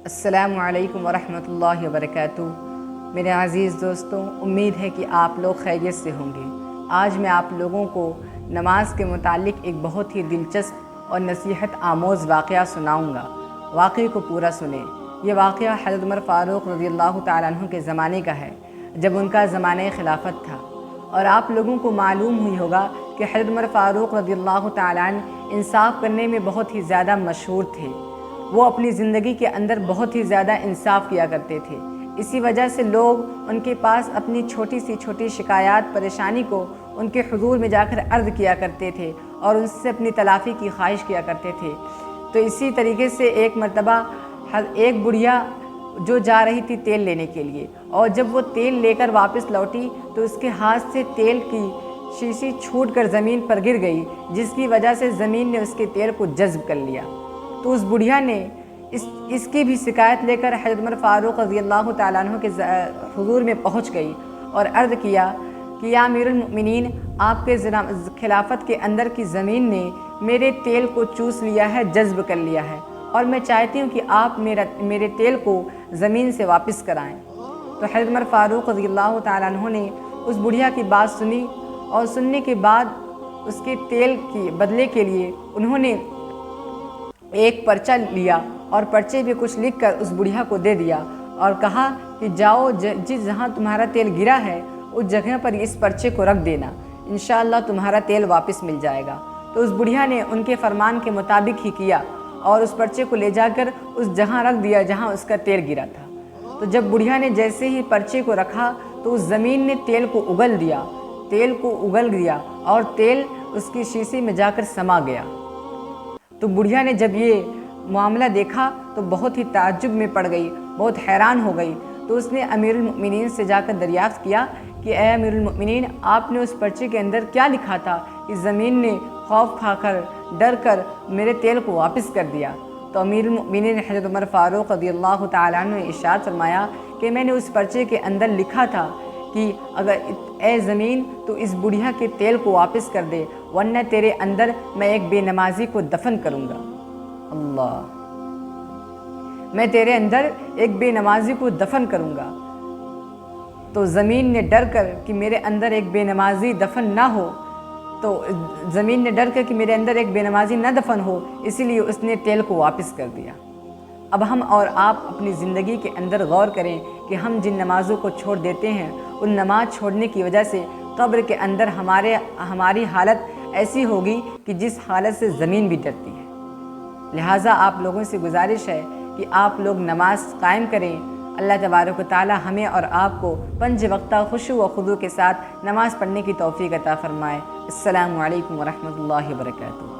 السلام علیکم ورحمۃ اللہ وبرکاتہ۔ میرے عزیز دوستوں، امید ہے کہ آپ لوگ خیریت سے ہوں گے۔ آج میں آپ لوگوں کو نماز کے متعلق ایک بہت ہی دلچسپ اور نصیحت آموز واقعہ سناؤں گا۔ واقعے کو پورا سنیں۔ یہ واقعہ حضرت عمر فاروق رضی اللہ تعالیٰ عنہ کے زمانے کا ہے، جب ان کا زمانہ خلافت تھا۔ اور آپ لوگوں کو معلوم ہوئی ہوگا کہ حضرت عمر فاروق رضی اللہ تعالیٰ عنہ انصاف کرنے میں بہت ہی زیادہ مشہور تھے۔ وہ اپنی زندگی کے اندر بہت ہی زیادہ انصاف کیا کرتے تھے۔ اسی وجہ سے لوگ ان کے پاس اپنی چھوٹی سی چھوٹی شکایات پریشانی کو ان کے حضور میں جا کر عرض کیا کرتے تھے اور ان سے اپنی تلافی کی خواہش کیا کرتے تھے۔ تو اسی طریقے سے ایک مرتبہ ایک بڑھیا جو جا رہی تھی تیل لینے کے لیے، اور جب وہ تیل لے کر واپس لوٹی تو اس کے ہاتھ سے تیل کی شیشی چھوٹ کر زمین پر گر گئی، جس کی وجہ سے زمین نے اس کے تیل کو جذب کر لیا۔ تو اس بڑھیا نے اس کی بھی شکایت لے کر حضرت عمر فاروق رضی اللہ تعالیٰ عنہ کے حضور میں پہنچ گئی اور عرض کیا کہ یا امیر المؤمنین، آپ کے خلافت کے اندر کی زمین نے میرے تیل کو چوس لیا ہے، جذب کر لیا ہے، اور میں چاہتی ہوں کہ آپ میرے تیل کو زمین سے واپس کرائیں۔ تو حضرت عمر فاروق رضی اللہ تعالیٰ عنہ نے اس بڑھیا کی بات سنی، اور سننے کے بعد اس کے تیل کے بدلے کے لیے انہوں نے ایک پرچہ لیا اور پرچے پہ کچھ لکھ کر اس بڑھیا کو دے دیا اور کہا کہ جاؤ جہاں تمہارا تیل گرا ہے اس جگہ پر اس پرچے کو رکھ دینا، انشاءاللہ تمہارا تیل واپس مل جائے گا۔ تو اس بڑھیا نے ان کے فرمان کے مطابق ہی کیا اور اس پرچے کو لے جا کر اس جگہ رکھ دیا جہاں اس کا تیل گرا تھا۔ تو جب بڑھیا نے جیسے ہی پرچے کو رکھا تو اس زمین نے تیل کو اگل دیا اور تیل اس کی شیشے میں جا کر سما گیا۔ تو بڑھیا نے جب یہ معاملہ دیکھا تو بہت ہی تعجب میں پڑ گئی، بہت حیران ہو گئی۔ تو اس نے امیر المؤمنین سے جا کر دریافت کیا کہ اے امیر المؤمنین، آپ نے اس پرچے کے اندر کیا لکھا تھا کہ زمین نے خوف کھا کر ڈر کر میرے تیل کو واپس کر دیا؟ تو امیر المؤمنین حضرت عمر فاروق رضی اللہ تعالیٰ عنہ نے ارشاد فرمایا کہ میں نے اس پرچے کے اندر لکھا تھا کہ اگر اے زمین تو اس بڑھیا کے تیل کو واپس کر دے، ورنہ تیرے اندر میں ایک بے نمازی کو دفن کروں گا۔ اللہ، میں تیرے اندر ایک بے نمازی کو دفن کروں گا۔ تو زمین نے ڈر کر کہ میرے اندر ایک بے نمازی دفن نہ ہو، اسی لیے اس نے تیل کو واپس کر دیا۔ اب ہم اور آپ اپنی زندگی کے اندر غور کریں کہ ہم جن نمازوں کو چھوڑ دیتے ہیں، ان نماز چھوڑنے کی وجہ سے قبر کے اندر ہماری حالت ایسی ہوگی کہ جس حالت سے زمین بھی ڈرتی ہے۔ لہٰذا آپ لوگوں سے گزارش ہے کہ آپ لوگ نماز قائم کریں۔ اللہ تبارک و تعالی ہمیں اور آپ کو 5 وقتہ خشوع و خضوع کے ساتھ نماز پڑھنے کی توفیق عطا فرمائے۔ السلام علیکم ورحمۃ اللہ وبرکاتہ۔